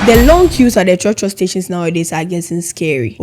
The long queues at the church stations nowadays are getting scary.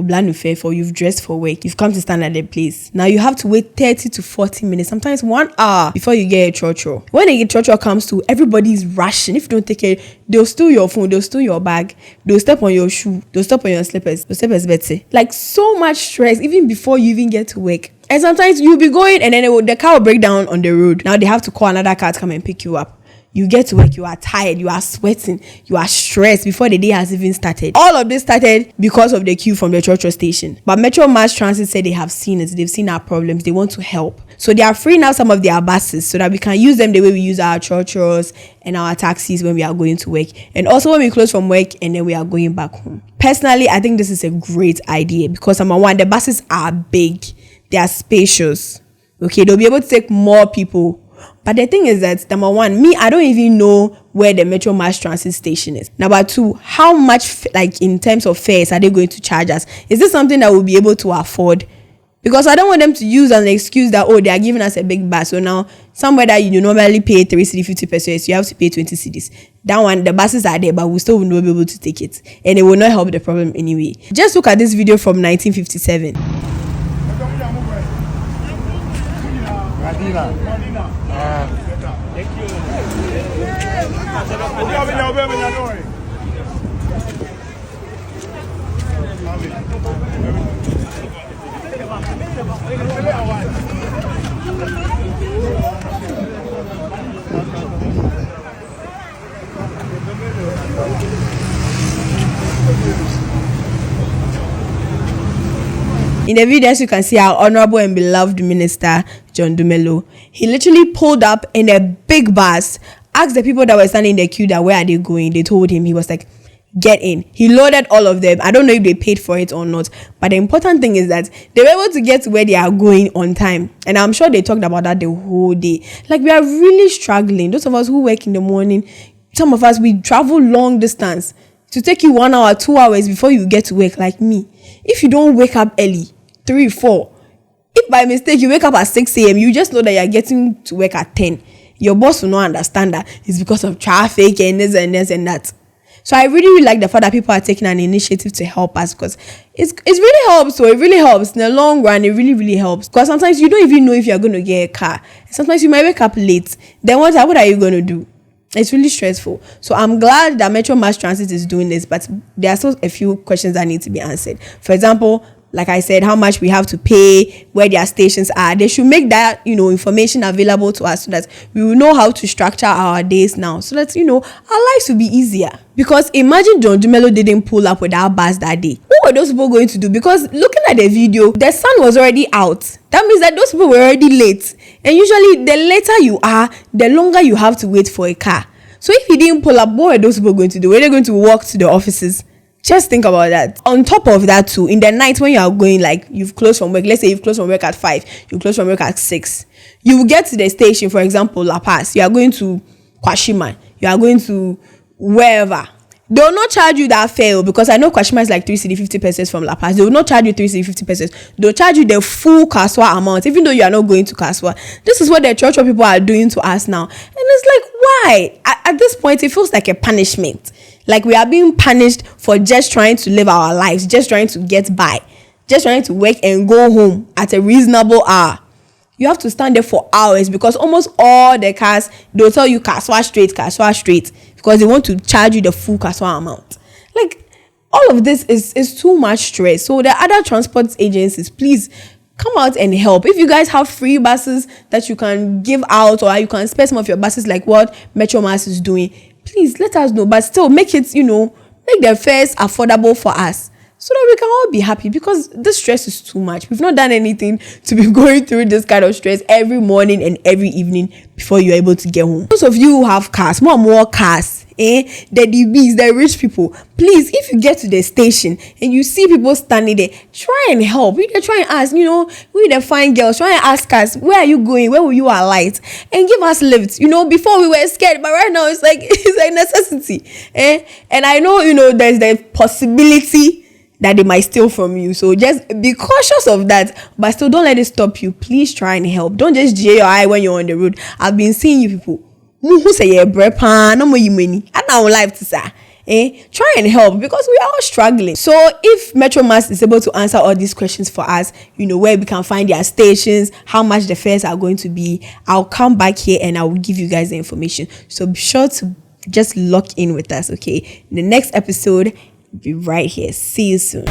For you've dressed for work, you've come to stand at the place. Now you have to wait 30 to 40 minutes, sometimes 1 hour before you get a church. When a church comes to, everybody's rushing. If you don't take it, they'll steal your phone, they'll steal your bag, they'll step on your shoe, they'll step on your slippers, better. Like so much stress even before you even get to work. And sometimes you'll be going and then the car will break down on the road. Now they have to call another car to come and pick you up. You get to work, you are tired, you are sweating, you are stressed before the day has even started. All of this started because of the queue from the church station. But Metro Mass Transit said they have seen it, they've seen our problems, they want to help. So they are freeing out some of their buses so that we can use them the way we use our churches and our taxis when we are going to work. And also when we close from work and then we are going back home. Personally, I think this is a great idea because number one, the buses are big, they are spacious. Okay, they'll be able to take more people. But the thing is that, number one, I don't even know where the Metro Mass Transit station is. Number two, how much, like in terms of fares, are they going to charge us? Is this something that we'll be able to afford? Because I don't want them to use as an excuse that, they are giving us a big bus. So now, somewhere that you normally pay 3 cedi 50 pesos, you have to pay 20 cedis. That one, the buses are there, but we still will not be able to take it. And it will not help the problem anyway. Just look at this video from 1957. In the video, as you can see, our honorable and beloved minister, John Dumelo, he literally pulled up in a big bus, asked the people that were standing in the queue that where are they going. They told him, he was like, get in. He loaded all of them. I don't know if they paid for it or not, but the important thing is that they were able to get to where they are going on time. And I'm sure they talked about that the whole day. Like, we are really struggling. Those of us who work in the morning, some of us, we travel long distance to take you 1 hour, 2 hours before you get to work, like me. If you don't wake up early, 3, 4. If by mistake you wake up at 6 a.m., you just know that you're getting to work at 10. Your boss will not understand that it's because of traffic and this and this and that. So I really like the fact that people are taking an initiative to help us because it really helps. So it really helps in the long run. It really helps because sometimes you don't even know if you're going to get a car. Sometimes you might wake up late. Then what are you going to do? It's really stressful. So I'm glad that Metro Mass Transit is doing this, but there are still a few questions that need to be answered. For example, like I said, how much we have to pay, where their stations are. They should make that, information available to us so that we will know how to structure our days now. So that, our lives will be easier. Because imagine John Dumelo didn't pull up with our bus that day. What were those people going to do? Because looking at the video, the sun was already out. That means that those people were already late. And usually, the later you are, the longer you have to wait for a car. So if he didn't pull up, what were those people going to do? Were they going to walk to the offices? Just think about that. On top of that too, in the night when you are going, like you've closed from work, let's say you've closed from work at 5, you close from work at 6. You will get to the station, for example, La Paz. You are going to Kwashima. You are going to wherever. They will not charge you that fare because I know Kwashima is like 3 cedi 50 pesos from La Paz. They will not charge you 3 cedi 50 pesos. They'll charge you the full Kaswa amount, even though you are not going to Kaswa. This is what the church people are doing to us now. And it's like, why? At this point, it feels like a punishment. Like we are being punished for just trying to live our lives, just trying to get by, just trying to work and go home at a reasonable hour. You have to stand there for hours because almost all the cars, they'll tell you Kaswa straight, because they want to charge you the full Kaswa amount. Like, all of this is too much stress. So the other transport agencies, please come out and help. If you guys have free buses that you can give out or you can spare some of your buses like what Metro Mass is doing, please let us know. But still make it, make the fares affordable for us so that we can all be happy because this stress is too much. We've not done anything to be going through this kind of stress every morning and every evening before you're able to get home. Those of you who have cars, more cars, the DBs, the rich people, please, if you get to the station and you see people standing there, try and help. We try and ask, we the fine girls, try and ask us, where are you going? Where will you alight? And give us lifts. Before we were scared, but right now it's like a necessity. And I know, there's the possibility that they might steal from you. So just be cautious of that, but still don't let it stop you. Please try and help. Don't just jay your eye when you're on the road. I've been seeing you people who say yeah, brepa, no more you money. And now life to say. try and help, because we are all struggling. So if Metromax is able to answer all these questions for us, where we can find their stations, how much the fares are going to be, I'll come back here and I will give you guys the information. So be sure to just lock in with us, okay? In the next episode, be right here. See you soon.